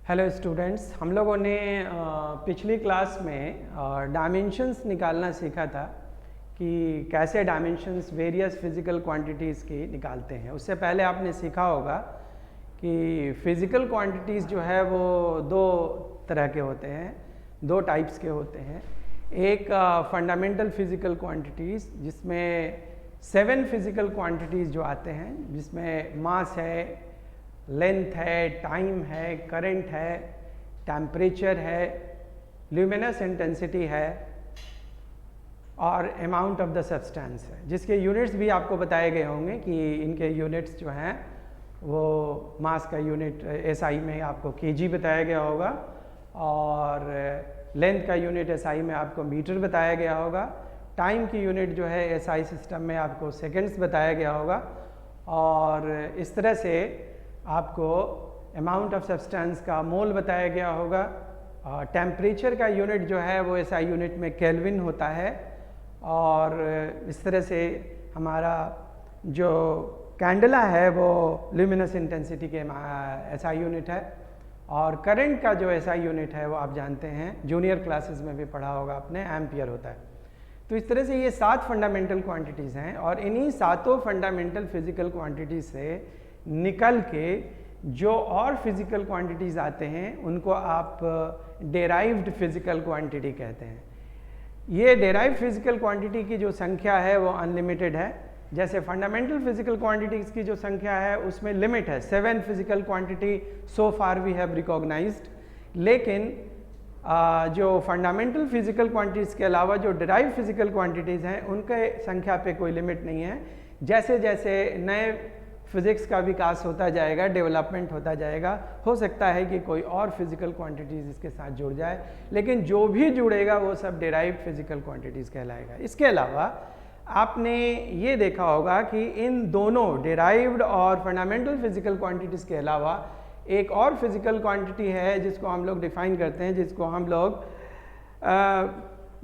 Hello students, हम लोगों ने पिछली क्लास में डायमेंशंस निकालना सीखा था कि कैसे डायमेंशंस वेरियस फिज़िकल क्वांटिटीज़ की निकालते हैं। उससे पहले आपने सीखा होगा कि फ़िज़िकल क्वांटिटीज़ जो है वो दो तरह के होते हैं, दो टाइप्स के होते हैं। एक फंडामेंटल फ़िज़िकल क्वांटिटीज़ जिसमें 7 फिज़िकल क्वांटिटीज़ जो आते हैं, जिसमें मास है, लेंथ है, टाइम है, करंट है, टेम्परेचर है, ल्यूमिनस इंटेंसिटी है और अमाउंट ऑफ द सब्सटेंस है, जिसके यूनिट्स भी आपको बताए गए होंगे कि इनके यूनिट्स जो हैं वो मास का यूनिट एसआई में आपको केजी बताया गया होगा और लेंथ का यूनिट एसआई में आपको मीटर बताया गया होगा। टाइम की यूनिट जो है एसआई सिस्टम में आपको सेकेंड्स बताया गया होगा और इस तरह से आपको अमाउंट ऑफ सब्सटेंस का मोल बताया गया होगा। टेम्परेचर का यूनिट जो है वो एसआई यूनिट में केल्विन होता है और इस तरह से हमारा जो कैंडला है वो ल्यूमिनस इंटेंसिटी के एसआई यूनिट है और करंट का जो एसआई यूनिट है वो आप जानते हैं, जूनियर क्लासेस में भी पढ़ा होगा आपने, एम्पियर होता है। तो इस तरह से ये 7 फंडामेंटल क्वांटिटीज़ हैं और इन्हीं सातों फंडामेंटल फिज़िकल क्वांटिटीज़ से निकल के जो और फिज़िकल क्वांटिटीज़ आते हैं उनको आप डेराइव्ड फिज़िकल क्वांटिटी कहते हैं। ये डेराइव्ड फिज़िकल क्वांटिटी की जो संख्या है वो अनलिमिटेड है। जैसे फंडामेंटल फिज़िकल क्वांटिटीज़ की जो संख्या है उसमें लिमिट है, 7 physical quantity so far we have recognised, लेकिन जो फंडामेंटल फिज़िकल क्वांटिटीज़ के अलावा जो डेराइव्ड फिज़िकल क्वांटिटीज़ हैं उनके संख्या पे कोई लिमिट नहीं है। जैसे जैसे नए फिज़िक्स का विकास होता जाएगा, डेवलपमेंट होता जाएगा, हो सकता है कि कोई और फिज़िकल क्वांटिटीज़ इसके साथ जुड़ जाए, लेकिन जो भी जुड़ेगा वो सब डेराइव्ड फिज़िकल क्वांटिटीज़ कहलाएगा। इसके अलावा आपने ये देखा होगा कि इन दोनों डेराइव्ड और फंडामेंटल फिज़िकल क्वांटिटीज़ के अलावा एक और फिज़िकल क्वांटिटी है जिसको हम लोग डिफ़ाइन करते हैं, जिसको हम लोग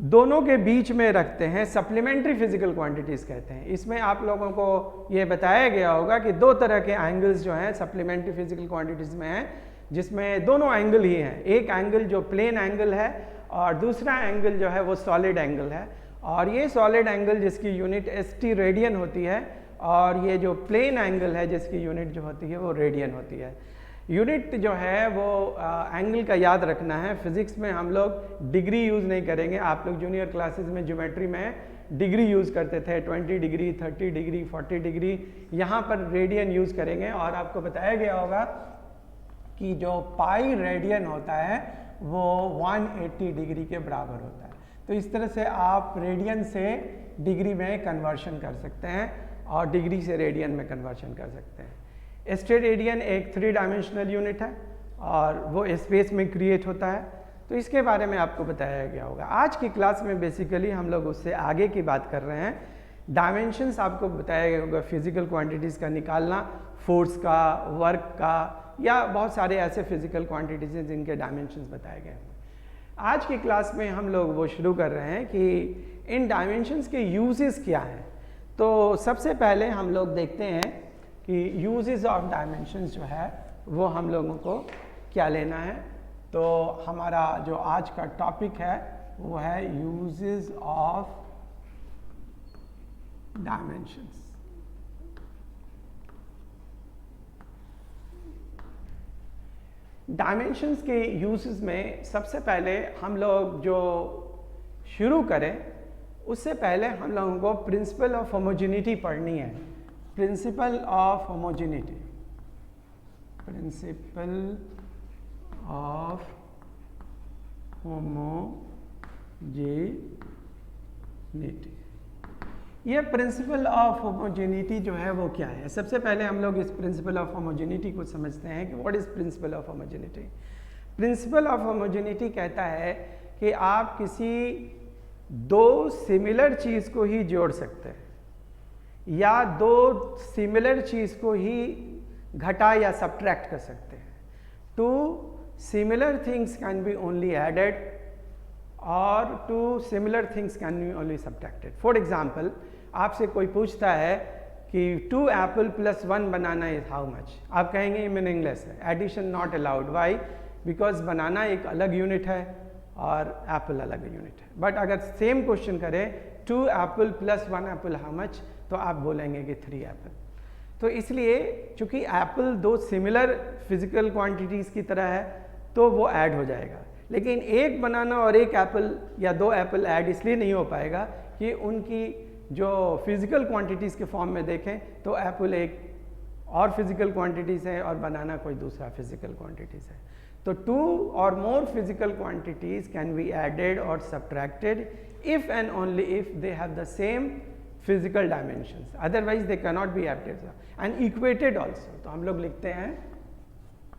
दोनों के बीच में रखते हैं, सप्लीमेंट्री फिज़िकल क्वांटिटीज़ कहते हैं। इसमें आप लोगों को ये बताया गया होगा कि दो तरह के एंगल्स जो हैं सप्लीमेंट्री फिज़िकल क्वांटिटीज़ में हैं, जिसमें दोनों एंगल ही हैं। एक एंगल जो प्लेन एंगल है और दूसरा एंगल जो है वो सॉलिड एंगल है और ये सॉलिड एंगल जिसकी यूनिट ST रेडियन होती है और ये जो प्लेन एंगल है जिसकी यूनिट जो होती है वो रेडियन होती है। यूनिट जो है वो एंगल का याद रखना है। फिज़िक्स में हम लोग डिग्री यूज़ नहीं करेंगे। आप लोग जूनियर क्लासेस में ज्योमेट्री में डिग्री यूज़ करते थे, 20 डिग्री, 30 डिग्री, 40 डिग्री। यहाँ पर रेडियन यूज़ करेंगे और आपको बताया गया होगा कि जो पाई रेडियन होता है वो 180 डिग्री के बराबर होता है। तो इस तरह से आप रेडियन से डिग्री में कन्वर्शन कर सकते हैं और डिग्री से रेडियन में कन्वर्शन कर सकते हैं। स्ट्रेट रेडियन एक 3 डायमेंशनल यूनिट है और वो स्पेस में क्रिएट होता है, तो इसके बारे में आपको बताया गया होगा। आज की क्लास में बेसिकली हम लोग उससे आगे की बात कर रहे हैं। डायमेंशंस आपको बताया गया होगा, फिज़िकल क्वांटिटीज़ का निकालना, फोर्स का, वर्क का, या बहुत सारे ऐसे फिज़िकल क्वांटिटीज़ हैं जिनके डायमेंशंस बताए गए हैं। आज की क्लास में हम लोग वो शुरू कर रहे हैं कि इन डायमेंशंस के यूजेस क्या हैं। तो सबसे पहले हम लोग देखते हैं कि यूजेस ऑफ डायमेंशंस जो है वो हम लोगों को क्या लेना है। तो हमारा जो आज का टॉपिक है वो है यूजेस ऑफ डायमेंशंस। डायमेंशंस के यूजेस में सबसे पहले हम लोग जो शुरू करें उससे पहले हम लोगों को प्रिंसिपल ऑफ होमोजेनिटी पढ़नी है। Principle of homogeneity, principle of homogeneity. ये प्रिंसिपल ऑफ होमोजेनिटी जो है वो क्या है। सबसे पहले हम लोग इस प्रिंसिपल ऑफ होमोजेनिटी को समझते हैं कि what is principal of homogeneity. Principle of homogeneity कहता है कि आप किसी दो सिमिलर चीज़ को ही जोड़ सकते हैं या दो सिमिलर चीज़ को ही घटा या सब्ट्रैक्ट कर सकते हैं। Two similar things can be only added और two similar things can be only subtracted. For example, आपसे कोई पूछता है कि 2 apple + 1 banana is how much, आप कहेंगे मीनिंगलेस है, addition not allowed. Why? Because banana एक अलग यूनिट है और एप्पल अलग यूनिट है। बट अगर सेम क्वेश्चन करें 2 Apple plus 1 Apple how much, तो आप बोलेंगे कि 3 एप्पल। तो इसलिए चूंकि एप्पल दो सिमिलर फिजिकल क्वांटिटीज़ की तरह है तो वो ऐड हो जाएगा, लेकिन एक बनाना और एक एप्पल या 2 एप्पल ऐड इसलिए नहीं हो पाएगा कि उनकी जो फिजिकल क्वांटिटीज़ के फॉर्म में देखें तो एप्पल एक और फिजिकल क्वांटिटीज़ है और बनाना कोई दूसरा फिजिकल क्वांटिटीज़ है। तो 2 or more physical quantities can be added or subtracted if and only if they have the same physical dimensions, otherwise they cannot be added and equated also। तो हम लोग लिखते हैं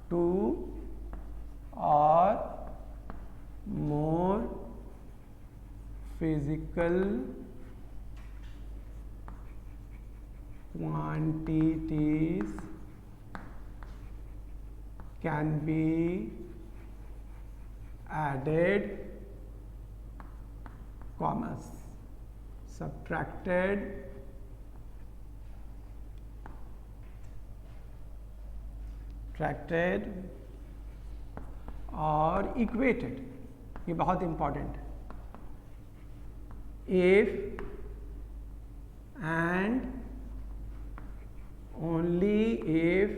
2 or more physical quantities can be added, commas, subtracted, और equated। ये बहुत important है। if and only if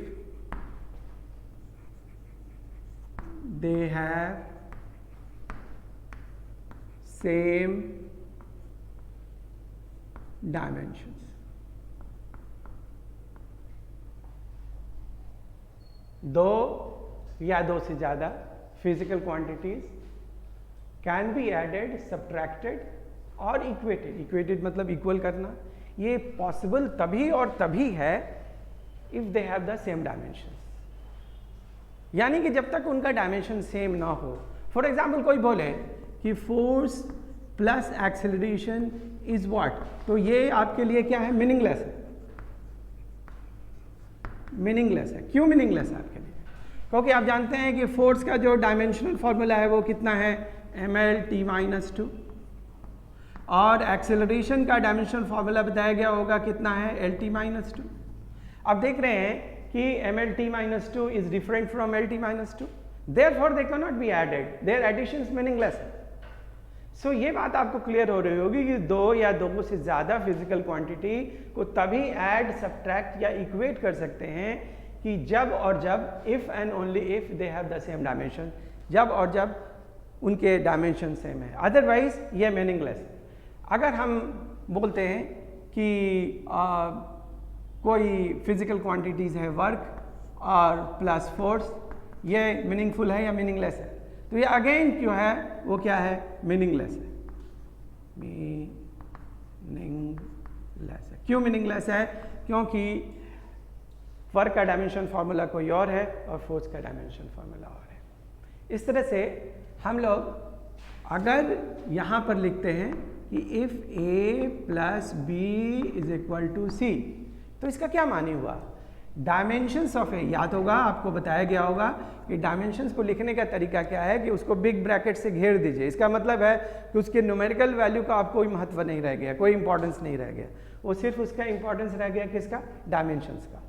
they have same dimensions। दो या दो से ज़्यादा physical quantities can be added, subtracted और इक्वेटेड। इक्वेटेड मतलब इक्वल करना। ये पॉसिबल तभी और तभी है if they have the same dimensions, यानी कि जब तक उनका डायमेंशन सेम ना हो। फॉर एग्जाम्पल कोई बोले कि force plus acceleration is what, तो ये आपके लिए क्या है? मीनिंगलेस है। मीनिंगलेस है। क्यों मीनिंगलेस है आपके लिए? क्योंकि आप जानते हैं कि फोर्स का जो डायमेंशनल फॉर्मूला है वो कितना है? mL/t-2, और एक्सेलरेशन का डायमेंशनल फॉर्मूला बताया गया होगा कितना है? L/t-2। अब देख रहे हैं कि mL/t-2 is different from L/t-2, therefore they can not be added, their addition is meaningless है। सो ये बात आपको क्लियर हो रही होगी कि दो या दो से ज़्यादा फिजिकल क्वांटिटी को तभी ऐड, सब्ट्रैक्ट या इक्वेट कर सकते हैं कि जब और जब, if and only if they have the same dimension, जब और जब उनके डायमेंशन सेम है, अदरवाइज ये मीनिंगलेस है। अगर हम बोलते हैं कि कोई फिजिकल क्वांटिटीज़ है वर्क और प्लस फोर्स, ये मीनिंगफुल है या मीनिंगलेस है? तो ये अगेन क्यों है? वो क्या है? मीनिंगलेस है। मीनिंगलेस है। क्यों मीनिंगलेस है? क्योंकि वर्क का डायमेंशन फार्मूला कोई और है और फोर्स का डायमेंशन फार्मूला और है। इस तरह से हम लोग अगर यहाँ पर लिखते हैं कि if A plus B is equal to C, तो इसका क्या मानी हुआ? डायमेंशंस ऑफ ए, याद होगा आपको बताया गया होगा कि डायमेंशंस को लिखने का तरीका क्या है कि उसको बिग ब्रैकेट से घेर दीजिए। इसका मतलब है कि उसके न्यूमेरिकल वैल्यू का आपको कोई महत्व नहीं रह गया, कोई इंपॉर्टेंस नहीं रह गया, वो सिर्फ उसका इंपॉर्टेंस रह गया किसका? डायमेंशंस का।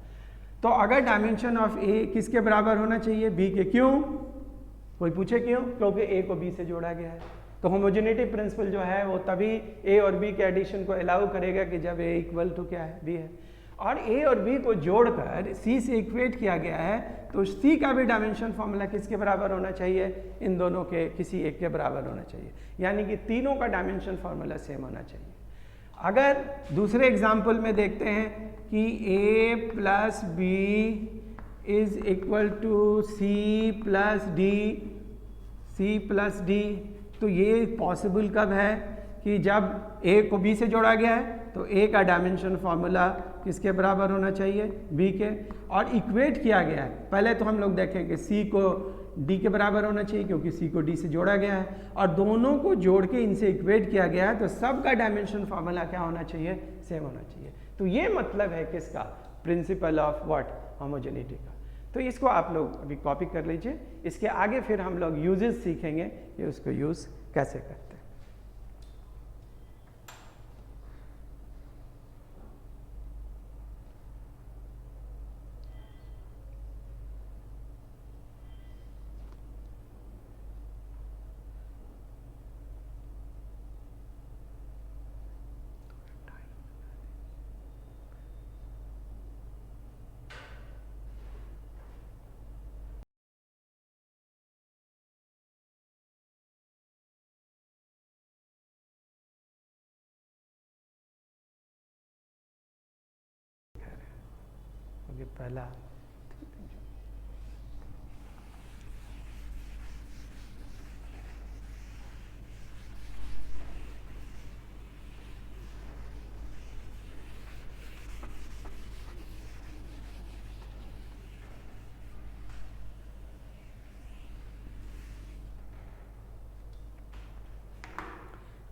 तो अगर डायमेंशन ऑफ ए किसके बराबर होना चाहिए? बी के। क्यों? कोई पूछे क्यों? क्योंकि ए को बी से जोड़ा गया है। तो होमोजेनिटी प्रिंसिपल जो है वो तभी ए और बी के एडिशन को अलाउ करेगा कि जब ए इक्वल टू क्या है? बी है। और ए और बी को जोड़कर सी से इक्वेट किया गया है, तो सी का भी डायमेंशन फॉर्मूला किसके बराबर होना चाहिए? इन दोनों के किसी एक के बराबर होना चाहिए, यानी कि तीनों का डायमेंशन फॉर्मूला सेम होना चाहिए। अगर दूसरे एग्जाम्पल में देखते हैं कि A plus B is equal to C plus D, तो ये पॉसिबल कब है? कि जब ए को बी से जोड़ा गया है तो ए का डायमेंशन फार्मूला किसके बराबर होना चाहिए? बी के। और इक्वेट किया गया है, पहले तो हम लोग देखें कि सी को डी के बराबर होना चाहिए क्योंकि सी को डी से जोड़ा गया है, और दोनों को जोड़ के इनसे इक्वेट किया गया है, तो सबका डायमेंशन फार्मूला क्या होना चाहिए? सेम होना चाहिए। तो ये मतलब है किसका? Principal of what? होमोजेनिटी का। तो इसको आप लोग अभी कॉपी कर लीजिए। इसके आगे फिर हम लोग यूजेस सीखेंगे कि उसको यूज़ कैसे करते हैं। क्योंकि पहला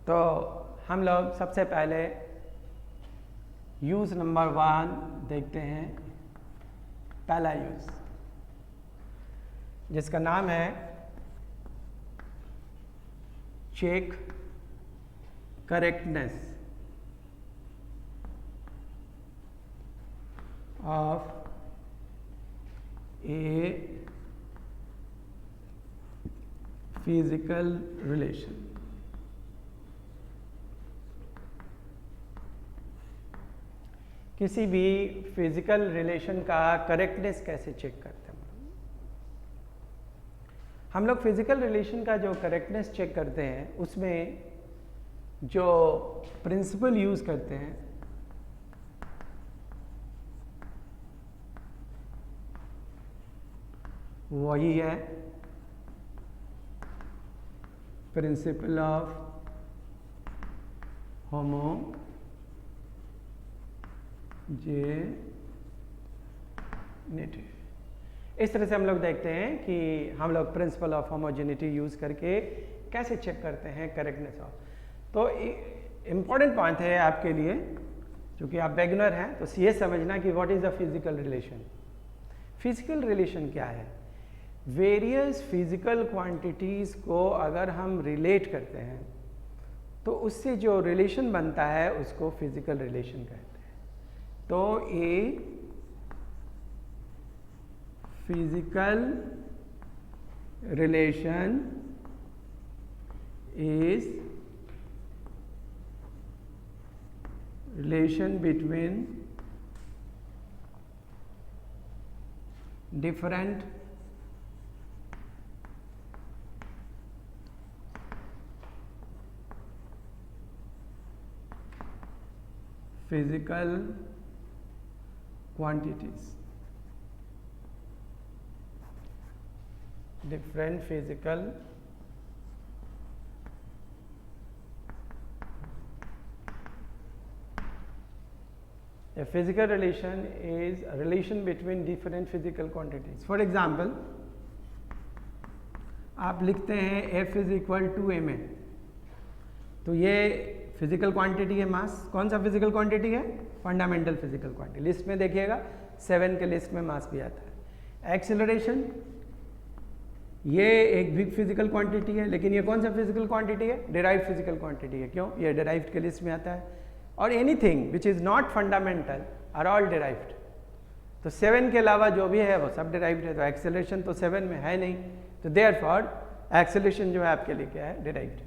तो हम लोग सबसे पहले यूज़ नंबर 1 देखते हैं। पहला यूज़ जिसका नाम है check correctness of a physical relation. किसी भी फिजिकल रिलेशन का करेक्टनेस कैसे चेक करते हैं? हम लोग फिजिकल रिलेशन का जो करेक्टनेस चेक करते हैं उसमें जो प्रिंसिपल यूज करते हैं वही है प्रिंसिपल ऑफ होमोजेनिटी। इस तरह से हम लोग देखते हैं कि हम लोग प्रिंसिपल ऑफ होमोजेनिटी यूज करके कैसे चेक करते हैं करेक्टनेस ऑफ। तो इम्पॉर्टेंट पॉइंट है आपके लिए, क्योंकि आप बिगिनर हैं, तो ये समझना कि what is a physical relation. Physical relation क्या है? वेरियस फिजिकल क्वांटिटीज को अगर हम रिलेट करते हैं तो उससे जो रिलेशन बनता है उसको फिजिकल रिलेशन कहते हैं। तो ए physical relation is relation between different physical quantities, different physical a physical relation is a relation between different physical quantities. For example, आप लिखते हैं F is equal to ma, तो ये फिजिकल क्वांटिटी है मास। कौन सा फिजिकल क्वांटिटी है? Fundamental physical quantity. List में देखिएगा 7 के लिस्ट में मास भी आता है। एक्सेलरेशन ये एक बिग फिजिकल क्वांटिटी है, लेकिन ये कौन सा फिजिकल क्वांटिटी है? डिराइव्ड फिजिकल क्वांटिटी है। क्यों? ये डिराइव्ड के लिस्ट में आता है। और anything which is not fundamental are all derived. तो 7 के अलावा जो भी है वो सब डिराइव्ड है। तो एक्सेलरेशन तो 7 में है नहीं, तो देयरफॉर एक्सेलरेशन जो है आपके लिए क्या है? डिराइव्ड।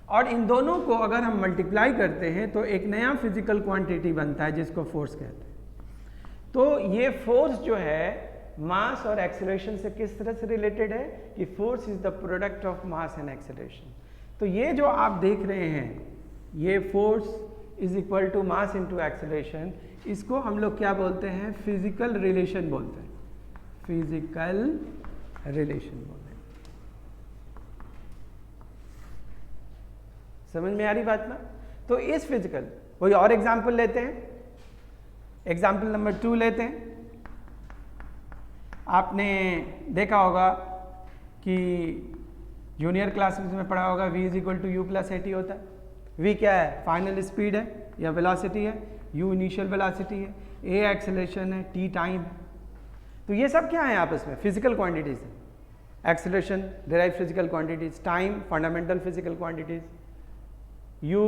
और इन दोनों को अगर हम मल्टीप्लाई करते हैं तो एक नया फिजिकल क्वांटिटी बनता है जिसको फोर्स कहते हैं। तो ये फोर्स जो है मास और एक्सेलरेशन से किस तरह से रिलेटेड है कि force is the product of mass and acceleration. तो ये जो आप देख रहे हैं ये force is equal to mass into acceleration, इसको हम लोग क्या बोलते हैं? फिजिकल रिलेशन बोलते हैं। फिजिकल रिलेशन बोलते हैं। समझ में आ रही बात ना? तो इस फिजिकल कोई और एग्जाम्पल लेते हैं। एग्जाम्पल नंबर 2 लेते हैं। आपने देखा होगा कि जूनियर क्लासेस में पढ़ा होगा v is equal to u plus at होता है। v क्या है? फाइनल स्पीड है या वेलोसिटी है। u इनिशियल वेलोसिटी है। a एक्सेलरेशन है। t टाइम है। तो ये सब क्या है आपस में? फिजिकल क्वांटिटीज है। Acceleration derived physical quantities, time fundamental physical quantities, u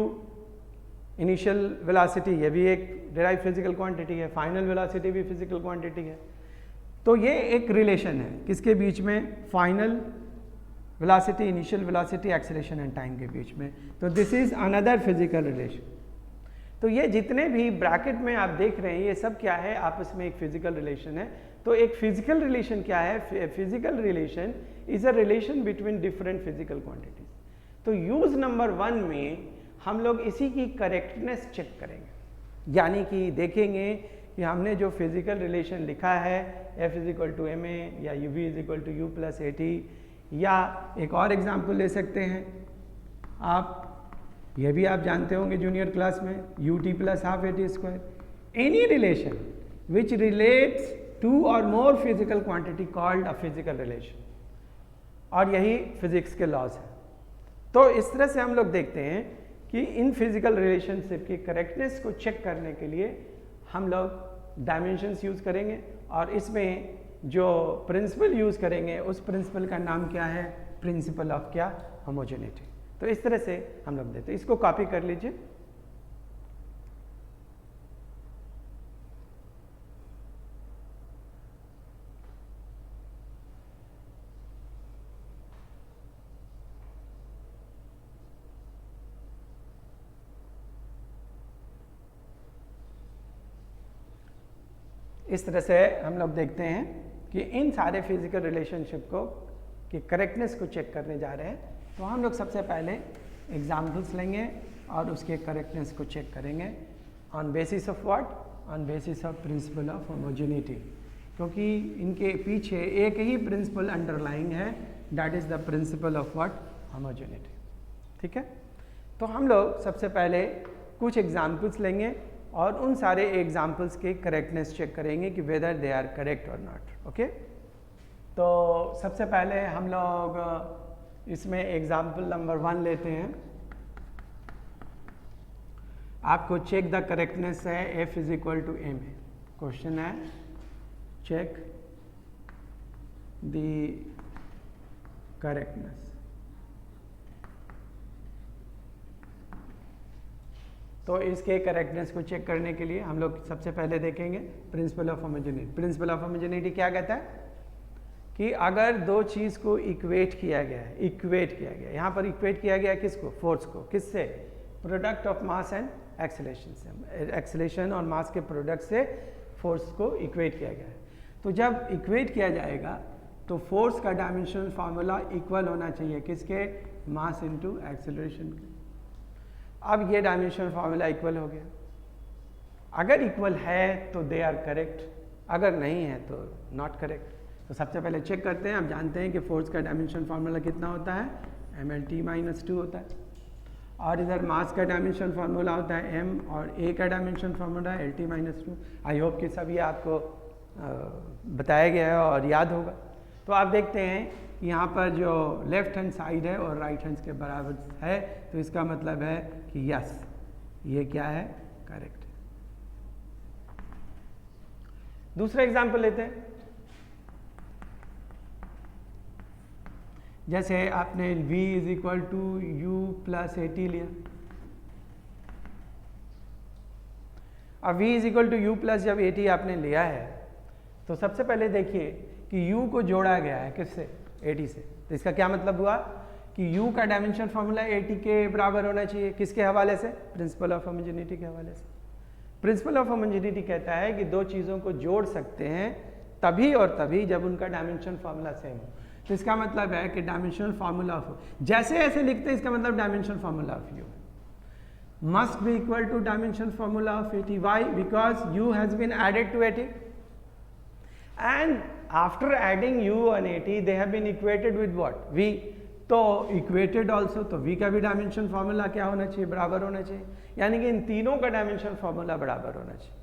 initial velocity ये भी एक डिराइव्ड फिजिकल क्वांटिटी है, फाइनल वेलोसिटी भी फिजिकल क्वांटिटी है। तो ये एक रिलेशन है किसके बीच में? Final velocity, initial velocity, acceleration and time के बीच में। तो this is another physical relation. तो ये जितने भी ब्रैकेट में आप देख रहे हैं ये सब क्या है? आपस में एक फिजिकल रिलेशन है। तो एक फिजिकल रिलेशन क्या है? Physical relation is a relation between different physical quantities. तो यूज नंबर 1 में हम लोग इसी की करेक्टनेस चेक करेंगे, यानी कि देखेंगे कि हमने जो फिजिकल रिलेशन लिखा है F = ma या UV = U + AT, या एक और एग्जाम्पल ले सकते हैं आप, ये भी आप जानते होंगे जूनियर क्लास में, UT + ½ AT²। Any relation which relates two or more physical quantity called a physical relation, और यही फिजिक्स के लॉज हैं। तो इस तरह से हम लोग देखते हैं कि इन फिजिकल रिलेशनशिप की करेक्टनेस को चेक करने के लिए हम लोग डायमेंशंस यूज़ करेंगे, और इसमें जो प्रिंसिपल यूज़ करेंगे उस प्रिंसिपल का नाम क्या है, प्रिंसिपल ऑफ क्या, होमोजेनिटी। तो इस तरह से हम लोग देते हैं, इसको कॉपी कर लीजिए। इस तरह से हम लोग देखते हैं कि इन सारे फिजिकल रिलेशनशिप को कि करेक्टनेस को चेक करने जा रहे हैं। तो हम लोग सबसे पहले एग्जाम्पल्स लेंगे और उसके करेक्टनेस को चेक करेंगे on basis of what, on basis of principal of homogeneity, क्योंकि इनके पीछे एक ही प्रिंसिपल अंडरलाइंग है, that is the principle of what, homogeneity. ठीक है, तो हम लोग सबसे पहले कुछ एग्जाम्पल्स लेंगे और उन सारे एग्जाम्पल्स के करेक्टनेस चेक करेंगे कि वेदर दे आर करेक्ट और नॉट। ओके, तो सबसे पहले हम लोग इसमें एग्जाम्पल नंबर 1 लेते हैं। आपको चेक द करेक्टनेस है F = m है। क्वेश्चन है चेक द करेक्टनेस। तो इसके करेक्टनेस को चेक करने के लिए हम लोग सबसे पहले देखेंगे principal of homogeneity. Principle of homogeneity क्या कहता है कि अगर दो चीज़ को इक्वेट किया गया है, इक्वेट किया गया, यहाँ पर इक्वेट किया गया किसको, फोर्स को, किससे, product of mass and acceleration से, एक्सेलेरेशन और मास के प्रोडक्ट से फोर्स को इक्वेट किया गया है। तो जब इक्वेट किया जाएगा तो फोर्स का डायमेंशनल फार्मूला इक्वल होना चाहिए किसके, मास इनटू एक्सेलरेशन के। अब ये डायमेंशनल फार्मूला इक्वल हो गया। अगर इक्वल है तो दे आर करेक्ट, अगर नहीं है तो नॉट करेक्ट। तो सबसे पहले चेक करते हैं। आप जानते हैं कि फोर्स का डायमेंशन फार्मूला कितना होता है, mLT-2 होता है, और इधर मास का डायमेंशन फार्मूला होता है m, और a का डायमेंशन फार्मूला है LT-2। आई होप कि सब ये आपको बताया गया है और याद होगा। तो आप देखते हैं यहाँ पर जो लेफ्ट हैंड साइड है और राइट हैंड के बराबर है, तो इसका मतलब है कि यस, ये क्या है, करेक्ट। दूसरा एग्जाम्पल लेते हैं। जैसे आपने V = U + AT लिया। अब V = U + जब AT आपने लिया है तो सबसे पहले देखिए कि U को जोड़ा गया है किससे, AT से। तो इसका क्या मतलब हुआ कि U का डायमेंशन फार्मूला AT के बराबर होना चाहिए, किसके हवाले से, प्रिंसिपल ऑफ होमोजेनिटी के हवाले से। प्रिंसिपल ऑफ होमोजेनिटी कहता है कि दो चीज़ों को जोड़ सकते हैं तभी और तभी जब उनका डायमेंशन फार्मूला सेम हो। तो इसका मतलब है कि डायमेंशनल फार्मूला ऑफ, जैसे ऐसे लिखते हैं इसका मतलब dimensional formula of U must be equal to dimensional formula of AT. Why? Because U has been added to AT, and after adding U and AT they have been equated with what, V. तो equated also, तो V का भी dimension formula क्या होना चाहिए, बराबर होना चाहिए। यानी कि इन तीनों का डायमेंशन फार्मूला बराबर होना चाहिए।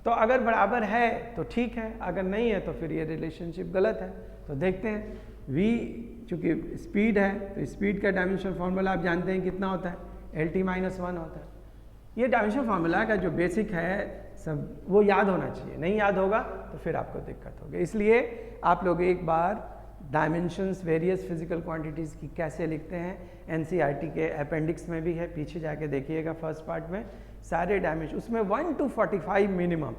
तो अगर बराबर है तो ठीक है, अगर नहीं है तो फिर ये रिलेशनशिप गलत है। तो देखते हैं, V चूँकि स्पीड है तो स्पीड का डायमेंशन फार्मूला आप जानते हैं कितना होता है, LT-1 होता है। ये डायमेंशन फार्मूला का जो बेसिक है सब वो याद होना चाहिए, नहीं याद होगा तो फिर आपको दिक्कत होगी। इसलिए आप लोग एक बार डायमेंशंस वेरियस फिजिकल क्वांटिटीज़ की कैसे लिखते हैं, NCERT के अपेंडिक्स में भी है, पीछे जाके देखिएगा फर्स्ट पार्ट में सारे डायमेंशन, उसमें 1 to 45 मिनिमम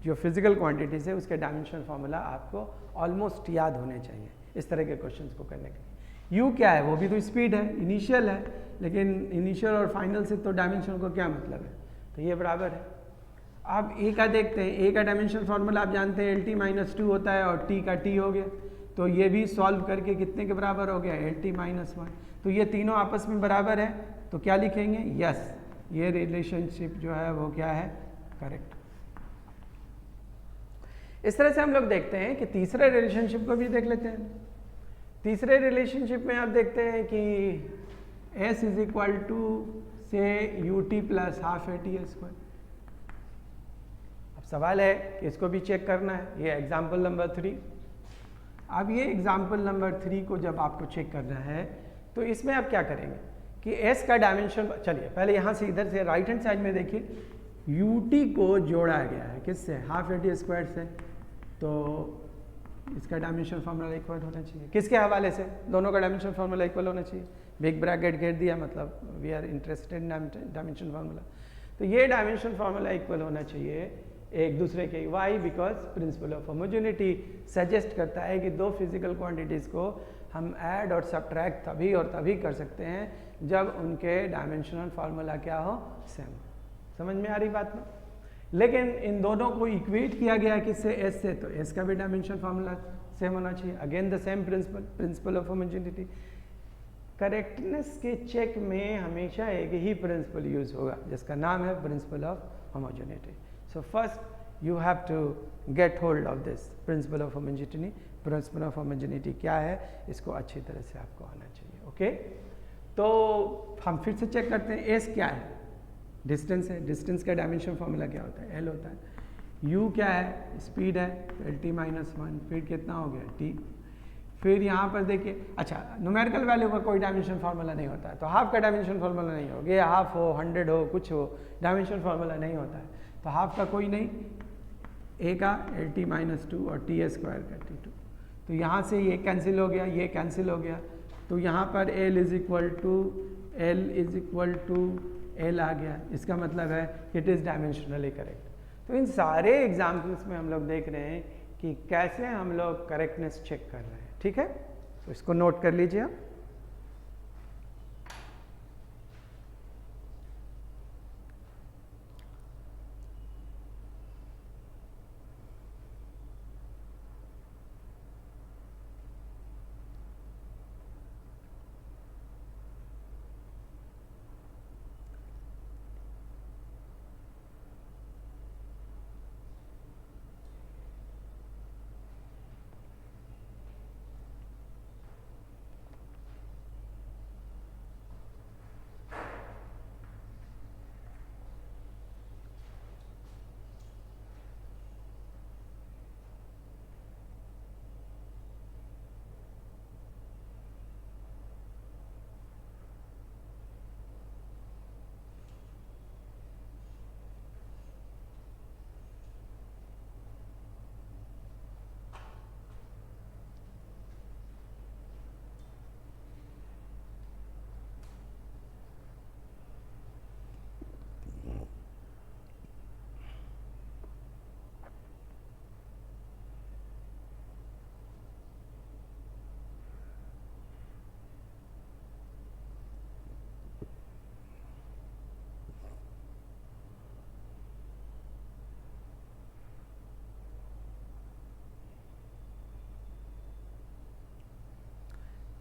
जो फिजिकल क्वांटिटीज़ है उसके डायमेंशन फार्मूला आपको ऑलमोस्ट याद होने चाहिए इस तरह के क्वेश्चंस को करने के लिए। U क्या है, वो भी तो स्पीड है, इनिशियल है, लेकिन इनिशियल और फाइनल से तो डायमेंशन को क्या मतलब है, तो ये बराबर है। अब A का देखते हैं, A का डायमेंशन फार्मूला आप जानते हैं LT-2 होता है और T का T हो गया, तो ये भी सॉल्व करके कितने के बराबर हो गया, LT-1। तो ये तीनों आपस में बराबर है, तो क्या लिखेंगे, यस, ये रिलेशनशिप जो है वो क्या है, करेक्ट। इस तरह से हम लोग देखते हैं कि तीसरे रिलेशनशिप को भी देख लेते हैं। तीसरे रिलेशनशिप में आप देखते हैं कि s इज इक्वल टू से ut plus half AT square. अब सवाल है कि इसको भी चेक करना है, ये एग्जाम्पल नंबर 3। अब ये एग्जाम्पल नंबर 3 को जब आपको चेक करना है तो इसमें आप क्या करेंगे कि s का डायमेंशन, चलिए पहले यहाँ से इधर से राइट हैंड साइड में देखिए, ut को जोड़ा गया है किससे, हाफ AT स्क्वायर से, तो इसका डायमेंशन फार्मूला इक्वल होना चाहिए किसके हवाले से, दोनों का डायमेंशन फार्मूला इक्वल होना चाहिए। बिग ब्रैकेट घेर दिया, मतलब we are interested in dimension formula, तो ये डायमेंशन फार्मूला इक्वल होना चाहिए एक दूसरे के। Why? Because principle of homogeneity suggest करता है कि दो फिजिकल क्वांटिटीज़ को हम ऐड और सब्ट्रैक्ट तभी और तभी कर सकते हैं जब उनके डायमेंशनल फार्मूला क्या हो, सेम। समझ में आ रही बात में? लेकिन इन दोनों को इक्वेट किया गया किससे, एस से, तो एस का भी डायमेंशन फार्मूला सेम होना चाहिए। Again the same principle of homogeneity. Correctness के चेक में हमेशा एक ही प्रिंसिपल यूज होगा जिसका नाम है principle of homogeneity. So first you have to get hold of this principle of homogeneity. Principle of homogeneity क्या है, इसको अच्छी तरह से आपको आना चाहिए। ओके, तो हम फिर से चेक करते हैं, एस क्या है, डिस्टेंस है, डिस्टेंस का डायमेंशन फार्मूला क्या होता है, एल होता है। यू क्या है, स्पीड है, l t minus one, speed कितना हो गया, टी। फिर यहाँ पर देखिए, अच्छा न्यूमेरिकल वैल्यू का कोई डायमेंशन फार्मूला नहीं होता है, तो हाफ का डायमेंशन फार्मूला नहीं होगा, ये हाफ हो, 100 हो, कुछ हो, डायमेंशन फार्मूला नहीं होता है, तो हाफ का कोई नहीं, ए का एल टी माइनस टू और टी ए स्क्वायर का टी टू। तो यहाँ से ये कैंसिल हो गया, ये कैंसिल हो गया, तो यहाँ पर L is equal to L आ गया। इसका मतलब है इट इज़ डायमेंशनली करेक्ट। तो इन सारे एग्जाम्पल्स में हम लोग देख रहे हैं कि कैसे हम लोग करेक्टनेस चेक कर रहे हैं। ठीक है, तो इसको नोट कर लीजिए आप।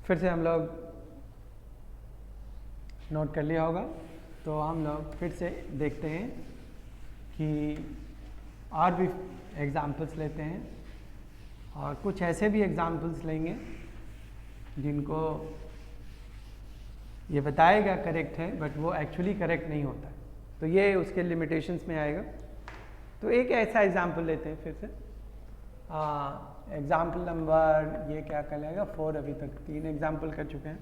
फिर से हम लोग नोट कर लिया होगा, तो हम लोग फिर से देखते हैं कि और भी एग्जाम्पल्स लेते हैं, और कुछ ऐसे भी एग्जाम्पल्स लेंगे जिनको ये बताएगा करेक्ट है बट वो एक्चुअली करेक्ट नहीं होता है, तो ये उसके लिमिटेशंस में आएगा। तो एक ऐसा एग्जाम्पल लेते हैं फिर से, एग्जाम्पल नंबर ये क्या कहलाएगा 4। अभी तक 3 एग्जाम्पल कर चुके हैं।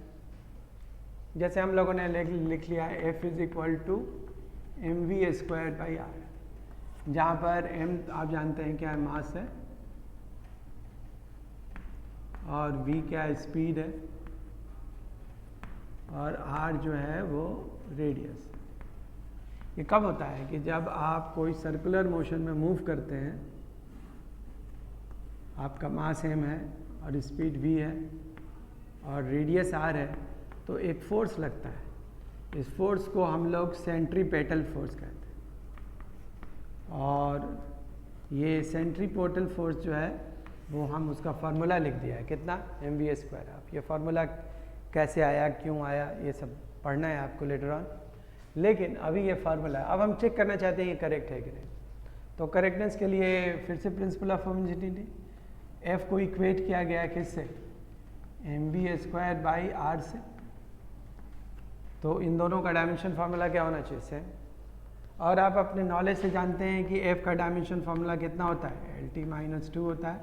जैसे हम लोगों ने लिख लिया है F is equal to m v square by r, जहाँ पर m आप जानते हैं क्या है, मास है, और v क्या है, स्पीड है, और r जो है वो रेडियस। ये कब होता है कि जब आप कोई सर्कुलर मोशन में मूव करते हैं, आपका मास m है और स्पीड v है और रेडियस r है, तो एक फोर्स लगता है। इस फोर्स को हम लोग सेंट्रीपेटल फोर्स कहते हैं, और ये सेंट्रीपेटल फोर्स जो है वो हम उसका फार्मूला लिख दिया है, कितना, mv स्क्वायर। आप ये फार्मूला कैसे आया, क्यों आया, ये सब पढ़ना है आपको लेटर ऑन, लेकिन अभी ये फार्मूला, अब हम चेक करना चाहते हैं ये करेक्ट है कि नहीं। तो करेक्टनेस के लिए फिर से प्रिंसिपल ऑफ होमोजेनिटी, एफ को इक्वेट किया गया है किससे, mv² बाई आर से। तो इन दोनों का डायमेंशन फार्मूला क्या होना चाहिए, सेम। और आप अपने नॉलेज से जानते हैं कि f का डायमेंशन फार्मूला कितना होता है, LT-2 होता है,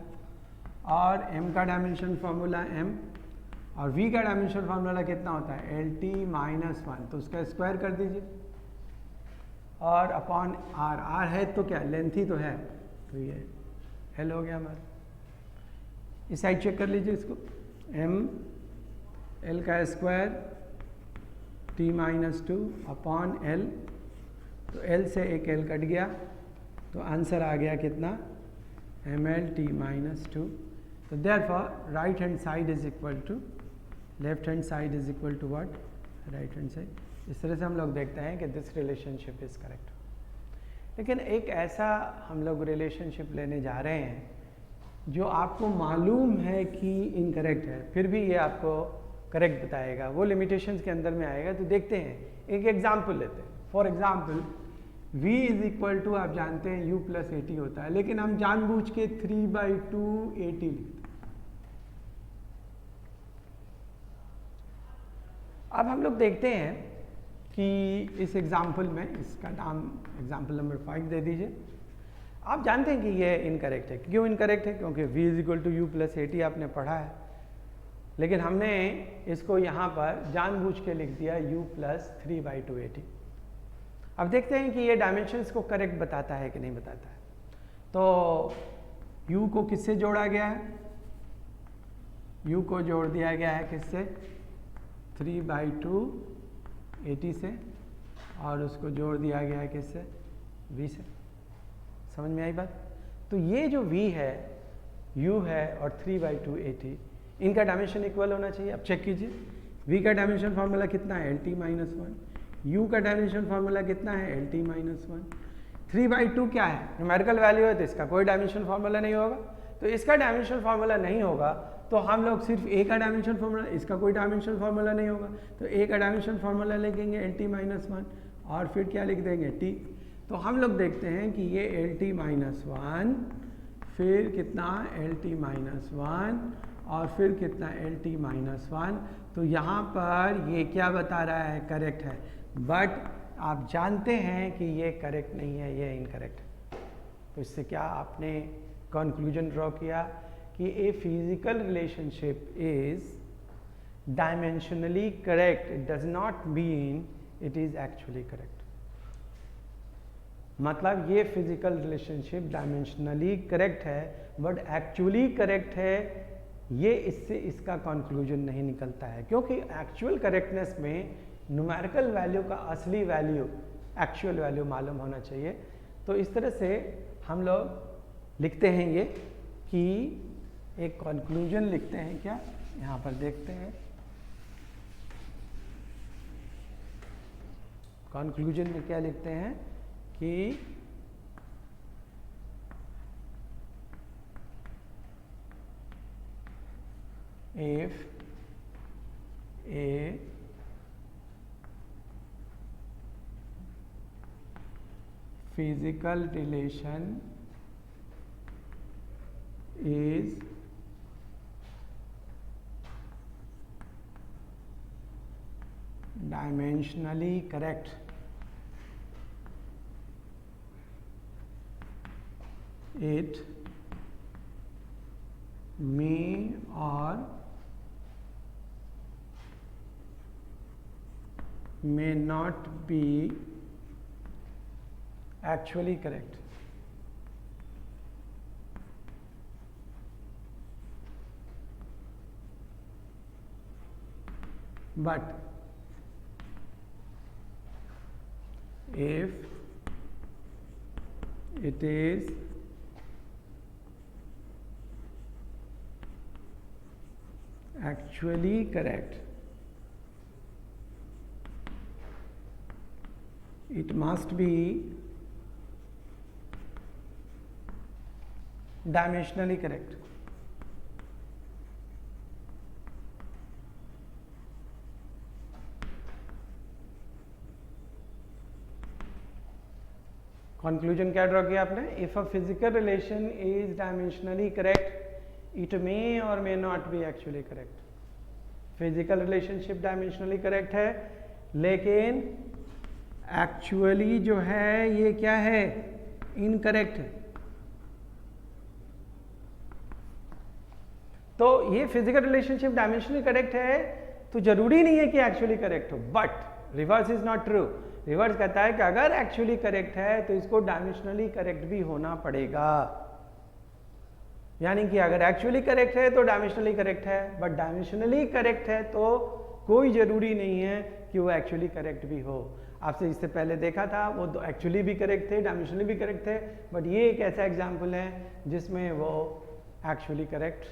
और m का डायमेंशन फार्मूला m, और v का डायमेंशन फार्मूला कितना होता है, LT-1। तो उसका स्क्वायर कर दीजिए, और अपॉन r, r है तो क्या, लेंथ ही तो है, तो ये l हो गया हमारा। इस साइड चेक कर लीजिए इसको, m l का स्क्वायर T-2 अपॉन l, तो l से एक l कट गया, तो आंसर आ गया कितना, ml-T-2। तो therefore right hand side is equal to left hand side is equal to what, right hand side. इस तरह से हम लोग देखते हैं कि दिस रिलेशनशिप इज करेक्ट। लेकिन एक ऐसा हम लोग रिलेशनशिप लेने जा रहे हैं जो आपको मालूम है कि इनकरेक्ट है, फिर भी ये आपको करेक्ट बताएगा, वो लिमिटेशंस के अंदर में आएगा। तो देखते हैं, एक एग्जांपल लेते हैं। For example v is equal to, आप जानते हैं u प्लस AT होता है, लेकिन हम जानबूझ के 3/2 AT लिखते हैं। अब हम लोग देखते हैं कि इस एग्जाम्पल में, इसका नाम एग्जाम्पल नंबर 5 दे दीजिए। आप जानते हैं कि ये इनकरेक्ट है। क्यों इनकरेक्ट है, क्योंकि v is equal to u plus AT आपने पढ़ा है, लेकिन हमने इसको यहाँ पर जानबूझ के लिख दिया u प्लस 3/2 AT। अब देखते हैं कि ये डायमेंशंस को करेक्ट बताता है कि नहीं बताता है। तो u को किससे जोड़ा गया है, u को जोड़ दिया गया है किससे, 3/2 AT से, और उसको जोड़ दिया गया है किससे, v से। समझ में आई बात। तो ये जो v है, u है और 3/2 AT, इनका डायमेंशन इक्वल होना चाहिए। अब चेक कीजिए, v का डायमेंशन फार्मूला कितना है, LT-1, u का डायमेंशन फार्मूला कितना है, LT-1। 3/2 क्या है, न्यूमेरिकल वैल्यू है, तो इसका कोई डायमेंशन फार्मूला नहीं होगा। तो इसका डायमेंशन फार्मूला नहीं होगा तो हम लोग सिर्फ a का डायमेंशन फार्मूला, इसका कोई डायमेंशन फार्मूला नहीं होगा, तो a का डायमेंशन फार्मूला लिखेंगे LT-1, और फिर क्या लिख देंगे, t। तो हम लोग देखते हैं कि ये LT-1, फिर कितना LT-1, और फिर कितना LT-1। तो यहाँ पर ये क्या बता रहा है, करेक्ट है, बट आप जानते हैं कि ये करेक्ट नहीं है, ये इनकरेक्ट है। तो इससे क्या आपने कंक्लूजन ड्रॉ किया कि a physical relationship is dimensionally correct, it does not mean it is actually correct. मतलब ये फिजिकल रिलेशनशिप डायमेंशनली करेक्ट है बट एक्चुअली करेक्ट है, ये इससे इसका कंक्लूजन नहीं निकलता है, क्योंकि एक्चुअल करेक्टनेस में न्यूमेरिकल वैल्यू का असली वैल्यू एक्चुअल वैल्यू मालूम होना चाहिए। तो इस तरह से हम लोग लिखते हैं ये कि एक कंक्लूजन लिखते हैं, क्या यहाँ पर देखते हैं, कंक्लूजन में क्या लिखते हैं कि if a physical relation is dimensionally correct, it may or may not be actually correct. But if it is actually correct, it must be dimensionally correct. Conclusion क्या ड्रॉ किया आपने? If a physical relation is dimensionally correct it may or may not be actually correct. Physical relationship dimensionally correct है लेकिन actually जो है ये क्या है? इनकरेक्ट है। तो ये फिजिकल रिलेशनशिप डायमेंशनली करेक्ट है तो जरूरी नहीं है कि एक्चुअली करेक्ट हो, but reverse is not true. Reverse कहता है कि अगर एक्चुअली करेक्ट है तो इसको डायमेंशनली करेक्ट भी होना पड़ेगा। यानी कि अगर एक्चुअली करेक्ट है तो डायमेंशनली करेक्ट है, बट डायमेंशनली करेक्ट है तो कोई जरूरी नहीं है कि वो एक्चुअली करेक्ट भी हो। आपसे इससे पहले देखा था वो तो एक्चुअली भी करेक्ट थे, डायमेंशनली भी करेक्ट थे, बट ये एक ऐसा एग्जाम्पल है जिसमें वो एक्चुअली करेक्ट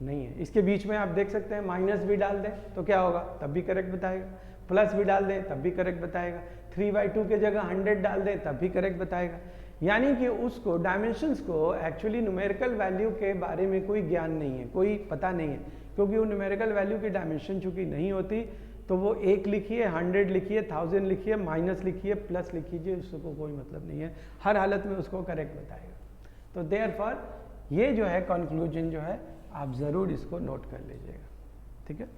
नहीं है। इसके बीच में आप देख सकते हैं माइनस भी डाल दें तो क्या होगा? तब भी करेक्ट बताएगा। प्लस भी डाल दें तब भी करेक्ट बताएगा। 3/2 के जगह 100 डाल दें तब भी करेक्ट बताएगा। यानी कि उसको डायमेंशंस को एक्चुअली न्यूमेरिकल वैल्यू के बारे में कोई ज्ञान नहीं है, कोई पता नहीं है, क्योंकि वो न्यूमेरिकल वैल्यू की डायमेंशन चूंकि नहीं होती तो वो 1 लिखिए, 100 लिखिए, 1000 लिखिए, माइनस लिखिए, प्लस लिखिए, उसको कोई मतलब नहीं है, हर हालत में उसको करेक्ट बताएगा। तो देयरफॉर ये जो है कंक्लूजन जो है आप ज़रूर इसको नोट कर लीजिएगा, ठीक है।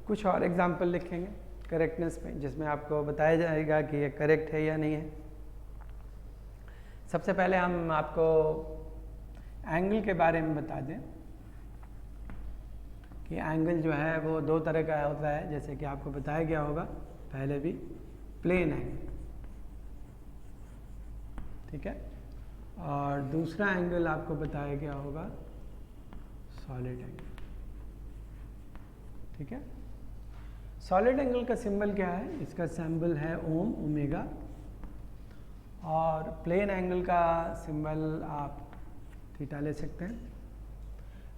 कुछ और एग्जाम्पल लिखेंगे करेक्टनेस में जिसमें आपको बताया जाएगा कि ये करेक्ट है या नहीं है। सबसे पहले हम आपको एंगल के बारे में बता दें कि एंगल जो है वो 2 तरह का होता है, जैसे कि आपको बताया गया होगा पहले भी, प्लेन एंगल, ठीक है, और दूसरा एंगल आपको बताया गया होगा सॉलिड एंगल, ठीक है। सॉलिड एंगल का सिंबल क्या है? इसका सिंबल है ओम, ओमेगा, और प्लेन एंगल का सिंबल आप थीटा ले सकते हैं।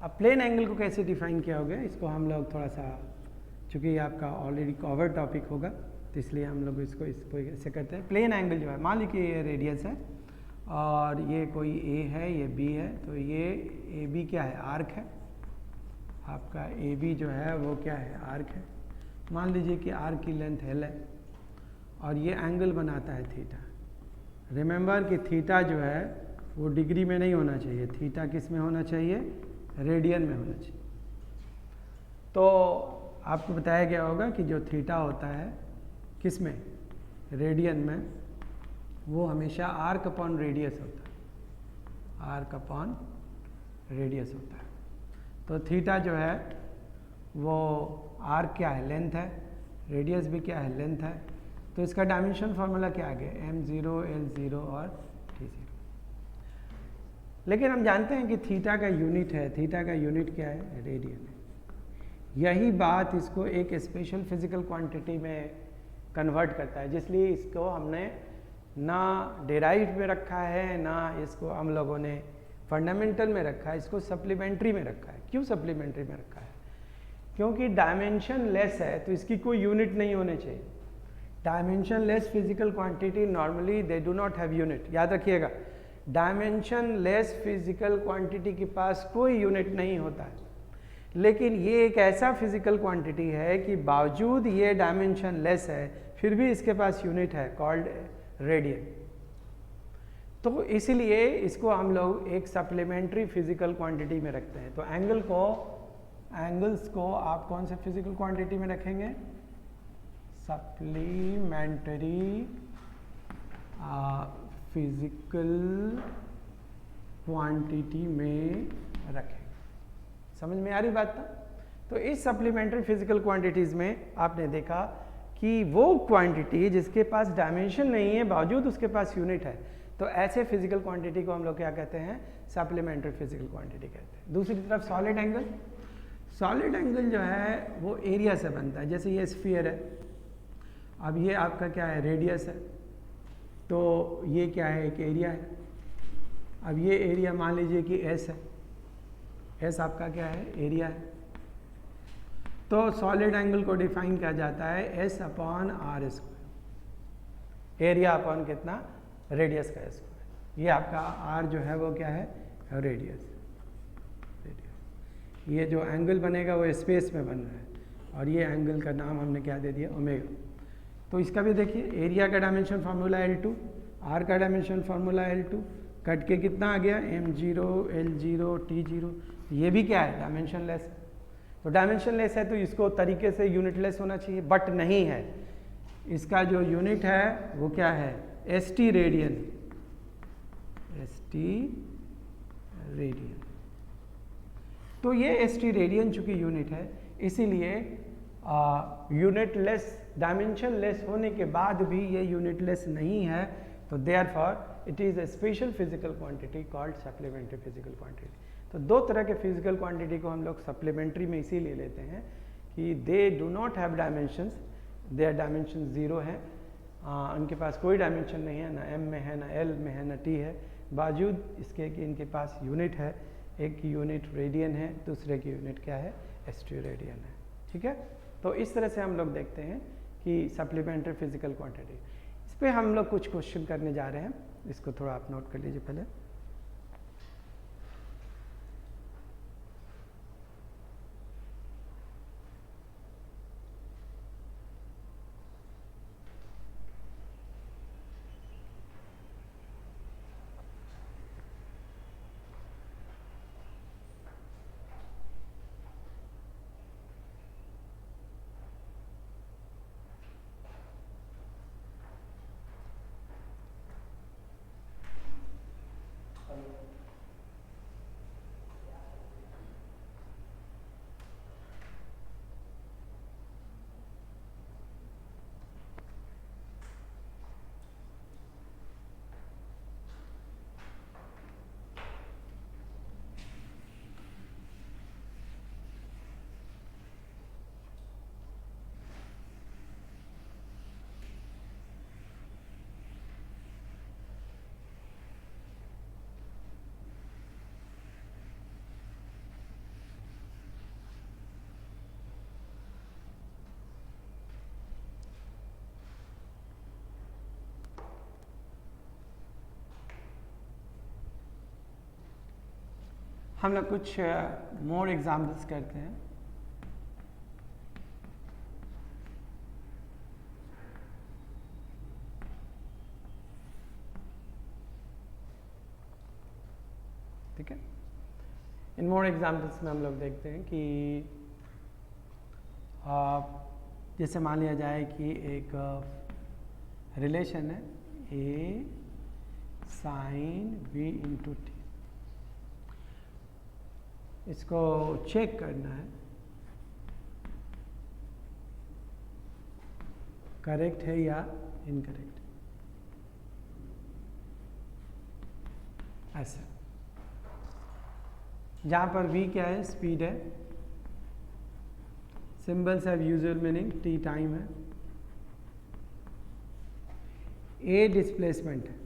अब प्लेन एंगल को कैसे डिफाइन किया होगा इसको हम लोग थोड़ा सा, चूँकि आपका ऑलरेडी कवर टॉपिक होगा तो इसलिए हम लोग इसको ऐसे करते हैं। प्लेन एंगल जो है, मान लीजिए ये रेडियस है और ये कोई ए है, ये बी है, तो ये ए बी क्या है? आर्क है। आपका ए बी जो है वो क्या है? आर्क है। मान लीजिए कि आर्क की लेंथ एल है और ये एंगल बनाता है थीटा। रिमेंबर कि थीटा जो है वो डिग्री में नहीं होना चाहिए, थीटा किस में होना चाहिए? रेडियन में होना चाहिए। तो आपको बताया गया होगा कि जो थीटा होता है किस में? रेडियन में, वो हमेशा आर्क अपॉन रेडियस होता है, आर्क अपॉन रेडियस होता है। तो थीटा जो है वो आर्क क्या है? लेंथ है, रेडियस भी क्या है? लेंथ है। तो इसका डायमेंशन फार्मूला क्या आ गया? m0 l0 और t0। लेकिन हम जानते हैं कि थीटा का यूनिट है, थीटा का यूनिट क्या है? रेडियन है। यही बात इसको एक स्पेशल फिजिकल क्वांटिटी में कन्वर्ट करता है, जिसलिए इसको हमने ना डेराइव में रखा है, ना इसको हम लोगों ने फंडामेंटल में रखा है, इसको सप्लीमेंट्री में रखा है। क्यों सप्लीमेंट्री में रखा है? क्योंकि डायमेंशन लेस है तो इसकी कोई यूनिट नहीं होने चाहिए। Dimension less physical quantity normally they do not have unit. याद रखिएगा, डायमेंशन लेस फिजिकल क्वांटिटी के पास कोई यूनिट नहीं होता है। लेकिन ये एक ऐसा फिजिकल क्वांटिटी है कि बावजूद ये डायमेंशन लेस है फिर भी इसके पास यूनिट है कॉल्ड रेडियन। तो इसीलिए इसको हम लोग एक सप्लीमेंट्री फिजिकल क्वांटिटी में रखते हैं। तो एंगल्स को आप कौन से फिजिकल क्वांटिटी में रखेंगे? सप्लीमेंट्री फिजिकल क्वांटिटी में रखें। समझ में आ रही बात ना? तो इस सप्लीमेंट्री फिजिकल क्वांटिटीज़ में आपने देखा कि वो क्वांटिटी जिसके पास डायमेंशन नहीं है बावजूद उसके पास यूनिट है, तो ऐसे फिजिकल क्वांटिटी को हम लोग क्या कहते हैं? सप्लीमेंट्री फिजिकल क्वांटिटी कहते हैं। दूसरी तरफ सॉलिड एंगल, सॉलिड एंगल जो है वो एरिया से बनता है। जैसे ये स्फीयर है, अब ये आपका क्या है? रेडियस है, तो ये क्या है? एक एरिया है। अब ये एरिया मान लीजिए कि एस है, एस आपका क्या है? एरिया है। तो सॉलिड एंगल को डिफाइन किया जाता है s upon r square, area upon कितना? रेडियस का स्क्वायर। ये आपका आर जो है वो क्या है? रेडियस। ये जो एंगल बनेगा वो स्पेस में बन रहा है, और ये एंगल का नाम हमने क्या दे दिया? ओमेगा। तो इसका भी देखिए, एरिया का डायमेंशन फार्मूला L2, आर का डायमेंशन फार्मूला L2, कट के कितना आ गया? M0 L0 T0। ये भी क्या है? डायमेंशन लेस है। तो डायमेंशन लेस है तो इसको तरीके से यूनिट लेस होना चाहिए, बट नहीं है। इसका जो यूनिट है वो क्या है? ST radian, ST radian. तो ये ST रेडियन चूंकि यूनिट है, इसीलिए यूनिट लेस, डायमेंशन लेस होने के बाद भी ये यूनिट लेस नहीं है, तो therefore it is a special physical quantity called supplementary physical quantity. तो दो तरह के फिजिकल क्वांटिटी को हम लोग सप्लीमेंट्री में इसीलिए लेते हैं कि they do not have dimensions, their dimension zero है, उनके पास कोई डायमेंशन नहीं है, ना M में है, ना L में है, ना T है, बावजूद इसके कि इनके पास यूनिट है। एक की यूनिट रेडियन है, दूसरे की यूनिट क्या है? ST रेडियन है। ठीक है, तो इस तरह से हम लोग देखते हैं कि सप्लीमेंट्री फिजिकल क्वांटिटी। इस पर हम लोग कुछ क्वेश्चन करने जा रहे हैं, इसको थोड़ा आप नोट कर लीजिए पहले। हम लोग कुछ मोर एग्जाम्पल्स करते हैं। ठीक है, इन मोर एग्जाम्पल्स में हम लोग देखते हैं कि जैसे मान लिया जाए कि एक रिलेशन है A sin V into T, इसको चेक करना है करेक्ट है या इनकरेक्ट। ऐसा जहाँ पर V क्या है? स्पीड है, symbols have usual meaning, T time है, A डिस्प्लेसमेंट है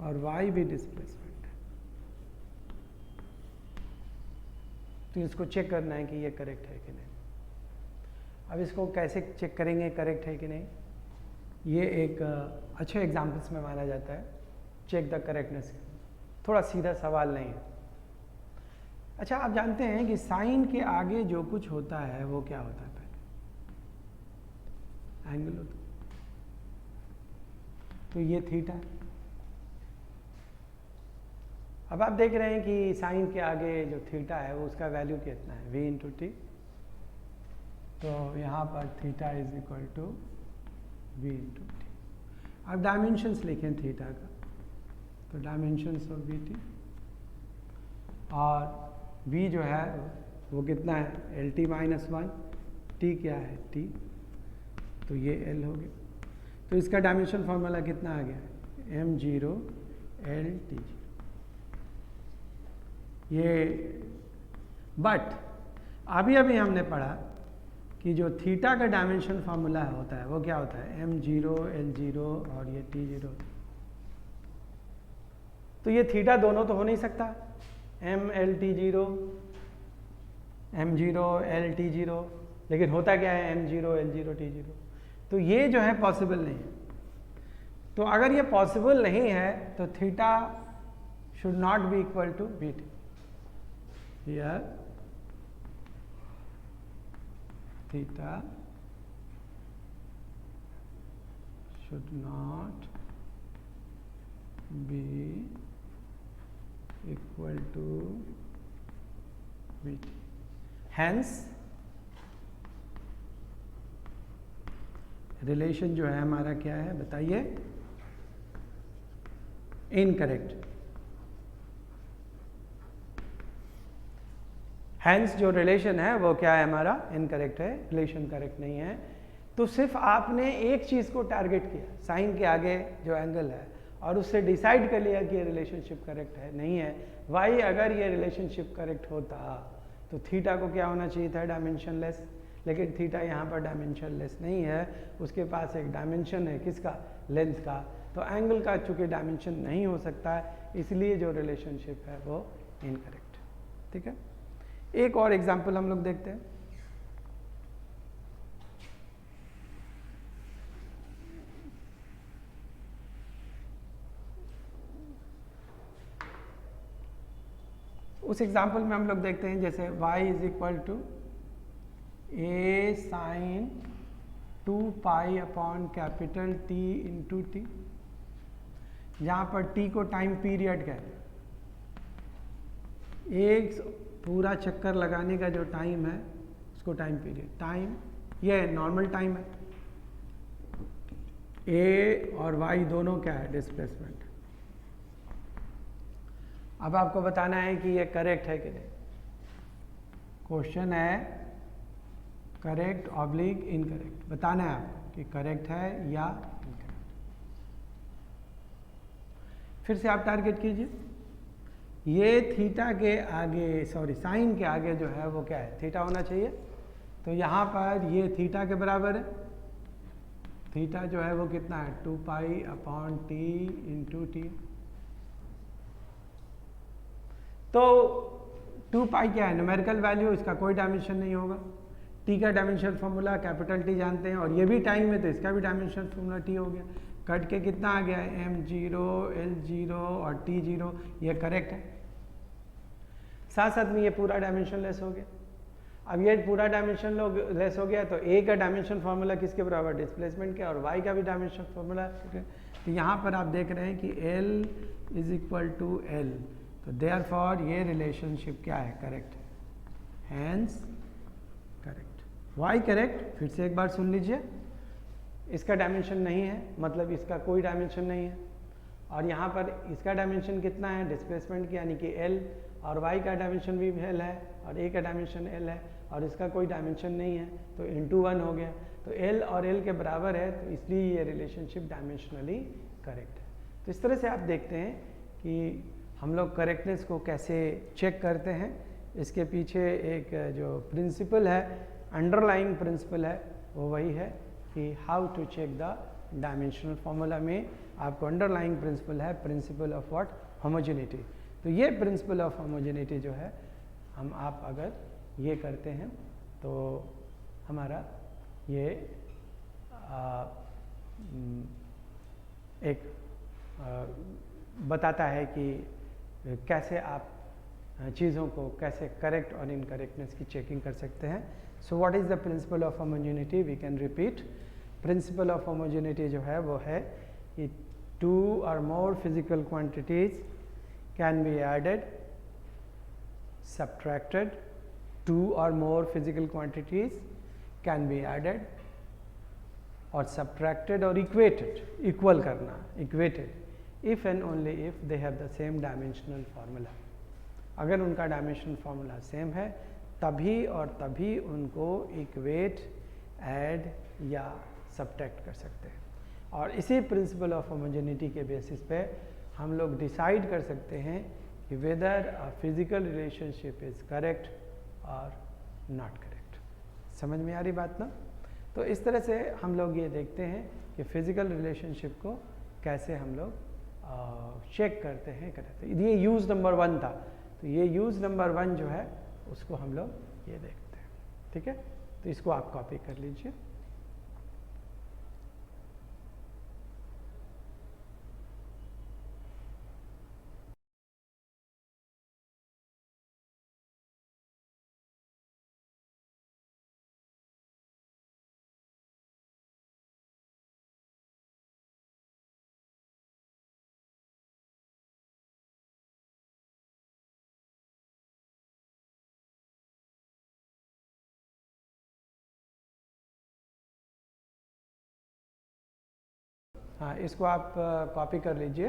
और Y भी डिस्प्लेसमेंट है। तो इसको चेक करना है कि ये करेक्ट है कि नहीं। अब इसको कैसे चेक करेंगे करेक्ट है कि नहीं? ये एक अच्छे एग्जाम्पल्स में माना जाता है, चेक द करेक्टनेस। थोड़ा सीधा सवाल नहीं है। अच्छा, आप जानते हैं कि साइन के आगे जो कुछ होता है वो क्या होता है? पहले एंगल होता है, तो ये थीटा है। अब आप देख रहे हैं कि साइन के आगे जो थीटा है वो उसका वैल्यू कितना है? V into t. तो यहाँ पर theta is equal to V into t. अब डायमेंशंस लिखें थीटा का, तो डायमेंशंस ऑफ वी टी, और v जो है वो कितना है, l t minus one, t क्या है टी, तो ये l हो गया। तो इसका डायमेंशन फॉर्मूला कितना आ गया, m zero L T G. ये बट अभी हमने पढ़ा कि जो थीटा का डायमेंशन फार्मूला होता है वो क्या होता है, m जीरो एल जीरो और ये t जीरो। तो ये थीटा दोनों तो हो नहीं सकता, m L T zero, m zero L T zero, लेकिन होता क्या है m zero L zero T zero. तो ये जो है पॉसिबल नहीं है। तो अगर ये पॉसिबल नहीं है तो theta should not be equal to b t. Here theta should not be equal to Vt. Hence relation जो है हमारा क्या है बताइए, इनकरेक्ट। हैंस जो रिलेशन है वो क्या है हमारा, इनकरेक्ट है, रिलेशन करेक्ट नहीं है। तो सिर्फ आपने एक चीज़ को टारगेट किया, साइन के आगे जो एंगल है, और उससे डिसाइड कर लिया कि ये रिलेशनशिप करेक्ट है नहीं है। वाई अगर ये रिलेशनशिप करेक्ट होता तो थीटा को क्या होना चाहिए था, डायमेंशनलेस, लेकिन थीटा यहाँ पर डायमेंशनलेस नहीं है, उसके पास एक डायमेंशन है किसका, लेंथ का। तो एंगल का चूँकि डायमेंशन नहीं हो सकता है, इसलिए जो रिलेशनशिप है वो इनकरेक्ट। ठीक है, एक और एग्जाम्पल हम लोग देखते हैं। उस एग्जाम्पल में हम लोग देखते हैं जैसे y is equal to a sine 2 pi upon capital T into t, जहाँ पर t को टाइम पीरियड कहते हैं। एक पूरा चक्कर लगाने का जो टाइम है उसको टाइम पीरियड, टाइम ये नॉर्मल टाइम है। a और y दोनों क्या है, डिस्प्लेसमेंट। अब आपको बताना है कि ये करेक्ट है कि नहीं। क्वेश्चन है करेक्ट ऑब्लिक इनकरेक्ट, बताना है आपको कि करेक्ट है या इनकरेक्ट। फिर से आप टारगेट कीजिए, ये थीटा के आगे, सॉरी साइन के आगे जो है वो क्या है, थीटा होना चाहिए। तो यहाँ पर ये थीटा के बराबर है, थीटा जो है वो कितना है, 2 pi upon T into t. तो 2 पाई क्या है, न्यूमेरिकल वैल्यू, इसका कोई डायमेंशन नहीं होगा। टी का डायमेंशन फॉर्मूला कैपिटल टी जानते हैं, और ये भी टाइम है तो इसका भी डायमेंशन फॉर्मूला टी हो गया। कट के कितना आ गया है, m जीरो एल जीरो और टी जीरो, ये करेक्ट है। साथ साथ में ये पूरा डायमेंशन लेस हो गया। अब ये पूरा डायमेंशन लेस हो गया तो a का डायमेंशन फार्मूला किसके बराबर, डिस्प्लेसमेंट के, और y का भी डायमेंशन फार्मूला। ठीक है, तो यहाँ पर आप देख रहे हैं कि l is equal to l, तो देयरफॉर ये रिलेशनशिप क्या है, करेक्ट है, हैंस करेक्ट। y करेक्ट, फिर से एक बार सुन लीजिए, इसका डायमेंशन नहीं है, मतलब इसका कोई डायमेंशन नहीं है, और यहाँ पर इसका डायमेंशन कितना है, डिस्प्लेसमेंट की, यानी कि l, और y का डायमेंशन भी l है, और a का डायमेंशन l है, और इसका कोई डायमेंशन नहीं है, तो इंटू 1 हो गया। तो l और l के बराबर है, तो इसलिए ये रिलेशनशिप डायमेंशनली करेक्ट है। तो इस तरह से आप देखते हैं कि हम लोग करेक्टनेस को कैसे चेक करते हैं। इसके पीछे एक जो प्रिंसिपल है, अंडरलाइंग प्रिंसिपल है, वो वही है कि how to check the dimensional formula में आपको अंडरलाइंग प्रिंसिपल है, प्रिंसिपल ऑफ व्हाट, होमोजेनिटी। तो ये प्रिंसिपल ऑफ होमोजेनिटी जो है, हम आप अगर ये करते हैं तो हमारा ये एक बताता है कि कैसे आप चीज़ों को कैसे करेक्ट और इनकरेक्टनेस की चेकिंग कर सकते हैं। So what is the principle of homogeneity, we can repeat. Principle of homogeneity जो है वो है कि 2 or more physical quantities can be added, subtracted, 2 or more physical quantities can be added और सब्ट्रैक्टेड और इक्वेटेड, इक्वल करना, equated if and only if they have the same dimensional formula. अगर उनका डायमेंशनल फार्मूला सेम है तभी और तभी उनको इक्वेट, ऐड या सब्ट्रैक्ट कर सकते हैं। और इसी प्रिंसिपल ऑफ होमोजेनिटी के बेसिस पे हम लोग डिसाइड कर सकते हैं कि weather a physical relationship is correct और नॉट करेक्ट। समझ में आ रही बात ना? तो इस तरह से हम लोग ये देखते हैं कि फिजिकल रिलेशनशिप को कैसे हम लोग चेक करते हैं, करते हैं। ये यूज़ नंबर 1 था, तो ये यूज़ नंबर 1 जो है उसको हम लोग ये देखते हैं। ठीक है, तो इसको आप कॉपी कर लीजिए। हाँ, इसको आप कॉपी कर लीजिए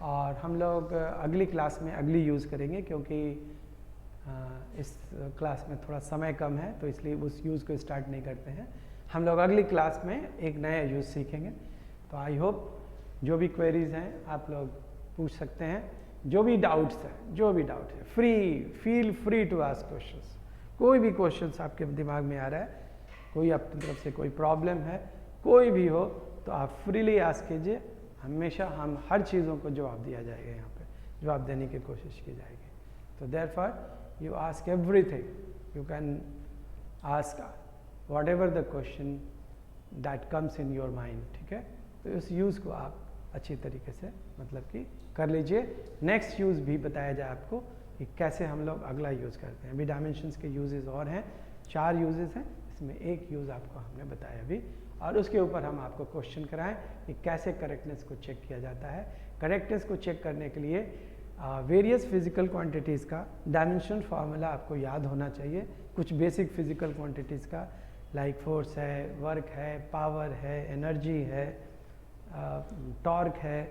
और हम लोग अगली क्लास में अगली यूज़ करेंगे, क्योंकि इस क्लास में थोड़ा समय कम है तो इसलिए उस यूज़ को स्टार्ट नहीं करते हैं। हम लोग अगली क्लास में एक नया यूज़ सीखेंगे। तो आई होप जो भी क्वेरीज हैं आप लोग पूछ सकते हैं, जो भी डाउट्स हैं, जो भी डाउट है, feel free to ask questions. कोई भी क्वेश्चंस आपके दिमाग में आ रहा है, कोई अपनी तरफ से कोई प्रॉब्लम है, कोई भी हो तो आप फ्रीली आस्क कीजिए। हमेशा हम हर चीज़ों को जवाब दिया जाएगा, यहाँ पे जवाब देने की कोशिश की जाएगी। तो therefore you ask everything, you can ask whatever the question that comes in your mind। ठीक है, तो इस यूज़ को आप अच्छी तरीके से मतलब कि कर लीजिए। नेक्स्ट यूज़ भी बताया जाए आपको कि कैसे हम लोग अगला यूज़ करते हैं। अभी डायमेंशंस के यूजेस और हैं, 4 यूजेस हैं, इसमें एक यूज़ आपको हमने बताया अभी, और उसके ऊपर हम आपको क्वेश्चन कराएं कि कैसे करेक्टनेस को चेक किया जाता है। करेक्टनेस को चेक करने के लिए वेरियस फिजिकल क्वांटिटीज़ का डायमेंशनल फार्मूला आपको याद होना चाहिए। कुछ बेसिक फिजिकल क्वांटिटीज़ का, लाइक फोर्स है, वर्क है, पावर है, एनर्जी है, टॉर्क है,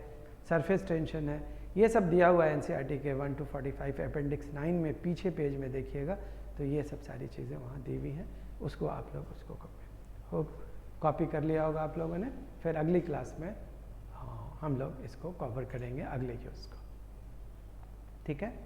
सरफेस टेंशन है, ये सब दिया हुआ है एनसीईआरटी के 1 to 45 अपेंडिक्स 9 में, पीछे पेज में देखिएगा तो ये सब सारी चीज़ें वहाँ दी हुई हैं। उसको आप लोग उसको कॉपी कर लिया होगा आप लोगों ने। फिर अगली क्लास में हम लोग इसको कवर करेंगे, अगले यूज़ को। ठीक है।